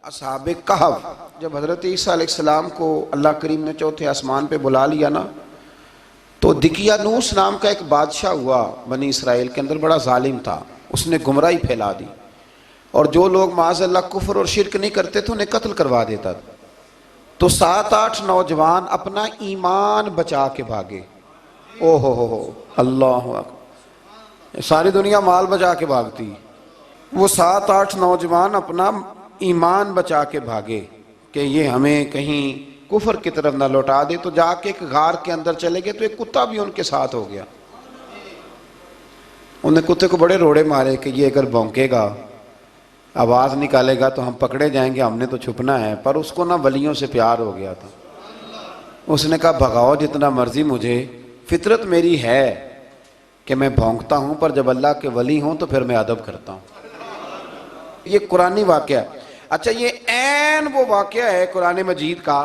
असहाबे कहफ जब हज़रत ईसा अलैहिस्सलाम को अल्लाह करीम ने चौथे आसमान पे बुला लिया ना, तो दिकियानूस नाम का एक बादशाह हुआ बनी इसराइल के अंदर, बड़ा जालिम था। उसने गुमराही फैला दी और जो लोग माज़अल्लाह कुफ्र और शिरक नहीं करते थे उन्हें कत्ल करवा देता था। तो 7-8 नौजवान अपना ईमान बचा के भागे। ओहो हो अल्लाह अकबर, सारी दुनिया माल बचा के भागती, वो 7-8 नौजवान अपना ईमान बचा के भागे कि ये हमें कहीं कुफर की तरफ ना लौटा दे। तो जाके एक गार के अंदर चले गए, तो एक कुत्ता भी उनके साथ हो गया। उन्हें कुत्ते को बड़े रोड़े मारे कि ये अगर भौंकेगा, आवाज़ निकालेगा तो हम पकड़े जाएंगे, हमने तो छुपना है। पर उसको ना वलियों से प्यार हो गया था। उसने कहा भगाओ जितना मर्जी मुझे, फितरत मेरी है कि मैं भौंकता हूँ, पर जब अल्लाह के वली हूँ तो फिर मैं अदब करता हूँ। ये कुरानी वाक़या। अच्छा, ये ऐन वो वाक़या है कुरान मजीद का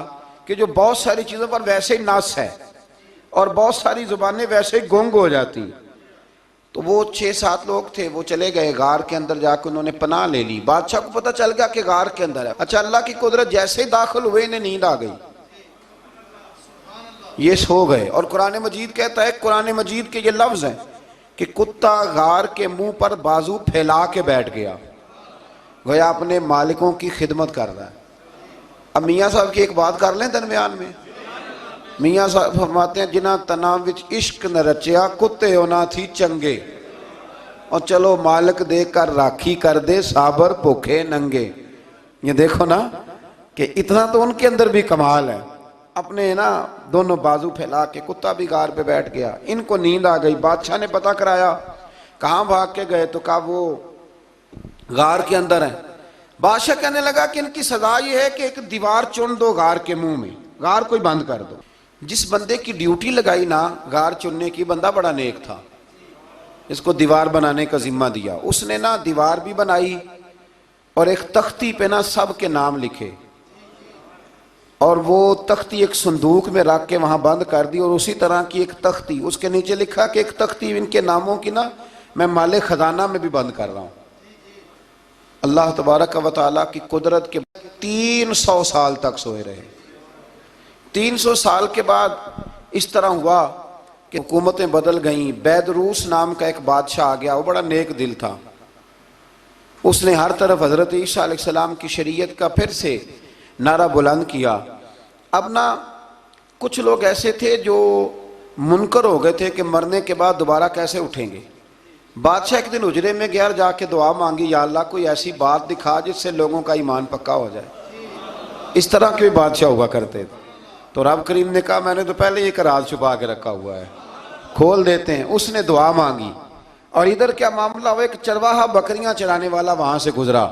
कि जो बहुत सारी चीज़ों पर वैसे ही नास है और बहुत सारी ज़ुबानें वैसे ही गुंग हो जाती। तो वो 6-7 लोग थे, वो चले गए गार के अंदर, जाकर उन्होंने पनाह ले ली। बादशाह को पता चल गया कि गार के अंदर है। अच्छा, अल्लाह की कुदरत, जैसे ही दाखिल हुए इन्हें नींद आ गई, ये सो गए। और कुरान मजीद कहता है, कुरान मजीद के ये लफ्ज़ हैं कि कुत्ता गार के मुंह पर बाजू फैला के बैठ गया, गोया अपने मालिकों की खिदमत कर रहा है। अब मियाँ साहब की एक बात कर लें दरमियान में। मियाँ साहब फरमाते हैं, जिन्ना तना विच इश्क न रचिया, कुत्ते होना थी चंगे, और चलो मालिक दे कर राखी कर दे, साबर भूखे नंगे। ये देखो ना कि इतना तो उनके अंदर भी कमाल है। अपने ना दोनों बाजू फैला के, कुत्ता भी गार पे बैठ गया। इनको नींद आ गई। बादशाह ने पता कराया, कहाँ भाग के गए? तो कहा वो गार के अंदर है। बादशाह कहने लगा कि इनकी सजा ये है कि एक दीवार चुन दो गार के मुंह में, गार कोई बंद कर दो। जिस बंदे की ड्यूटी लगाई ना गार चुनने की, बंदा बड़ा नेक था, इसको दीवार बनाने का जिम्मा दिया। उसने ना दीवार भी बनाई और एक तख्ती पे ना सब के नाम लिखे, और वो तख्ती एक संदूक में रख के वहां बंद कर दी। और उसी तरह की एक तख्ती, उसके नीचे लिखा कि एक तख्ती इनके नामों की ना मैं माले खजाना में भी बंद कर रहा हूं। अल्लाह तबारक व तआला की कुदरत के 300 साल तक सोए रहे। 300 साल के बाद इस तरह हुआ कि हुकूमतें बदल गईं। बैदरूस नाम का एक बादशाह आ गया, वो बड़ा नेक दिल था। उसने हर तरफ हज़रत ईसा अलैहिस्सलाम की शरीयत का फिर से नारा बुलंद किया। अब ना कुछ लोग ऐसे थे जो मुनकर हो गए थे कि मरने के बाद दोबारा कैसे उठेंगे। बादशाह एक दिन उजरे में गया, जाके दुआ मांगी, या अल्लाह कोई ऐसी बात दिखा जिससे लोगों का ईमान पक्का हो जाए। इस तरह के भी बादशाह हुआ करते थे। तो रब करीम ने कहा, मैंने तो पहले एक राज छुपा के रखा हुआ है, खोल देते हैं। उसने दुआ मांगी और इधर क्या मामला हुआ, एक चरवाहा बकरियां चराने वाला वहां से गुजरा।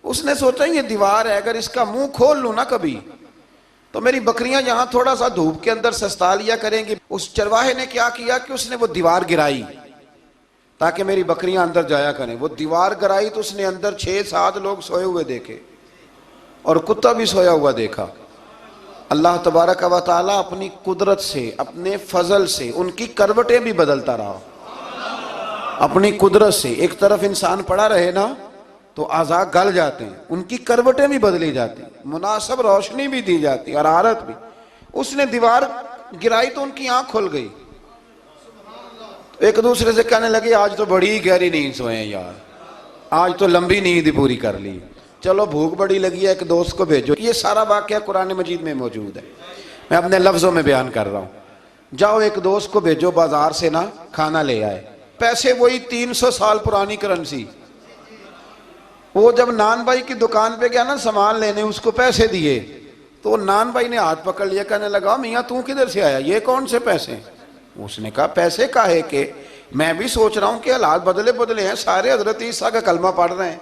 उसने सोचा ये दीवार है, अगर इसका मुंह खोल लूं ना कभी, तो मेरी बकरियां यहां थोड़ा सा धूप के अंदर सस्ता लिया करेंगी। उस चरवाहे ने क्या किया कि उसने वो दीवार गिराई ताकि मेरी बकरियां अंदर जाया करें। वो दीवार गिराई तो उसने अंदर 6-7 लोग सोए हुए देखे और कुत्ता भी सोया हुआ देखा। अल्लाह तबारक व तआला अपनी कुदरत से, अपने फजल से उनकी करवटें भी बदलता रहा। अपनी कुदरत से एक तरफ इंसान पड़ा रहे ना तो आज़ा गल जाते हैं, उनकी करवटें भी बदली जाती, मुनासिब रोशनी भी दी जाती, हरारत भी। उसने दीवार गिराई तो उनकी आंख खुल गई। एक दूसरे से कहने लगे, आज तो बड़ी गहरी नींद सोए हैं यार, आज तो लंबी नींद ही पूरी कर ली। चलो भूख बड़ी लगी है, एक दोस्त को भेजो। ये सारा वाक़या कुरान मजीद में मौजूद है, मैं अपने लफ्ज़ों में बयान कर रहा हूँ। जाओ एक दोस्त को भेजो बाजार से ना खाना ले आए। पैसे वही 300 साल पुरानी करेंसी। वो जब नान भाई की दुकान पे गया ना सामान लेने, उसको पैसे दिए तो नान भाई ने हाथ पकड़ लिया, कहने लगा, मियाँ तू किधर से आया, ये कौन से पैसे? उसने कहा, पैसे काहे के, मैं भी सोच रहा हूँ कि हालात बदले बदले हैं, सारे हजरत ईसा का कलमा पढ़ रहे हैं,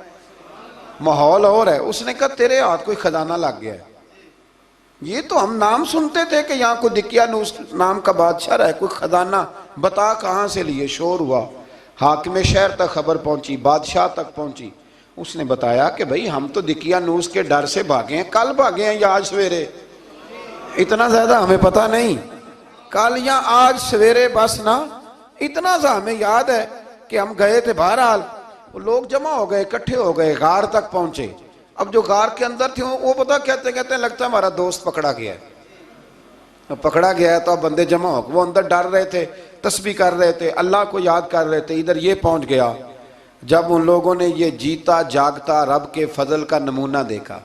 माहौल और है। उसने कहा, तेरे हाथ कोई खजाना लग गया है। ये तो हम नाम सुनते थे कि यहाँ कोई दिकियानूस नाम का बादशाह रहा है, कोई खजाना, बता कहाँ से लिए। शोर हुआ, हाकिम शहर तक खबर पहुंची, बादशाह तक पहुंची। उसने बताया कि भाई हम तो दिकियानूस के डर से भागे हैं, कल भागे हैं या आज सवेरे, इतना ज्यादा हमें पता नहीं, कल या आज सवेरे बस ना। इतना सा हमें याद है कि हम गए थे, बहरहाल वो लोग जमा हो गए, इकट्ठे हो गए, गार तक पहुंचे। अब जो गार के अंदर थे वो पता कहते कहते लगता है हमारा दोस्त पकड़ा गया है। पकड़ा गया है तो अब बंदे जमा हो, वो अंदर डर रहे थे, तस्बीह कर रहे थे, अल्लाह को याद कर रहे थे। इधर ये पहुंच गया जब उन लोगों ने ये जीता जागता रब के फजल का नमूना देखा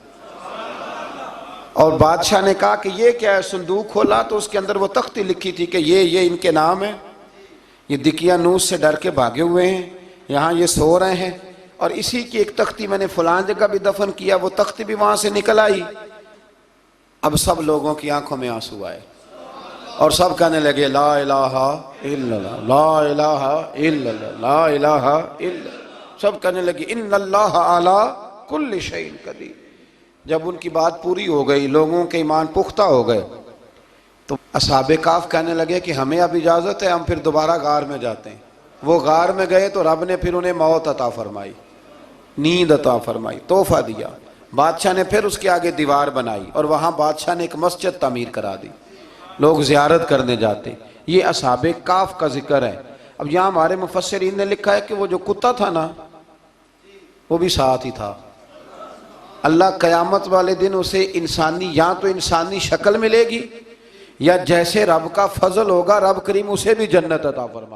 और बादशाह ने कहा कि ये क्या है। संदूक खोला तो उसके अंदर वो तख्ती लिखी थी कि ये इनके नाम है, ये दिकियानूस से डर के भागे हुए हैं, यहाँ ये सो रहे हैं। और इसी की एक तख्ती मैंने फलां जगह भी दफन किया, वो तख्ती भी वहां से निकल आई। अब सब लोगों की आंखों में आंसू आए और सब कहने लगे ला इलाहा इल्लल्लाह, ला इलाहा इल्लल्लाह, ला इलाहा इल्लल्लाह। सब कहने लगे इन्नल्लाह अला कुल्लि शैइन कदीर। जब उनकी बात पूरी हो गई, लोगों के ईमान पुख्ता हो गए, तो असहाबे काफ कहने लगे कि हमें अब इजाज़त है, हम फिर दोबारा गार में जाते हैं। वो गार में गए तो रब ने फिर उन्हें मौत अता फरमाई, नींद अता फरमाई, तोहफा दिया। बादशाह ने फिर उसके आगे दीवार बनाई और वहाँ बादशाह ने एक मस्जिद तामीर करा दी, लोग ज़ियारत करने जाते। ये असहाबे काफ का जिक्र है। अब यहाँ हमारे मुफस्सिरीन ने लिखा है कि वो जो कुत्ता था ना, वो भी साथ ही था। अल्लाह क़यामत वाले दिन उसे इंसानी, या तो इंसानी शक्ल मिलेगी या जैसे रब का फजल होगा रब करीम उसे भी जन्नत अता फरमाए।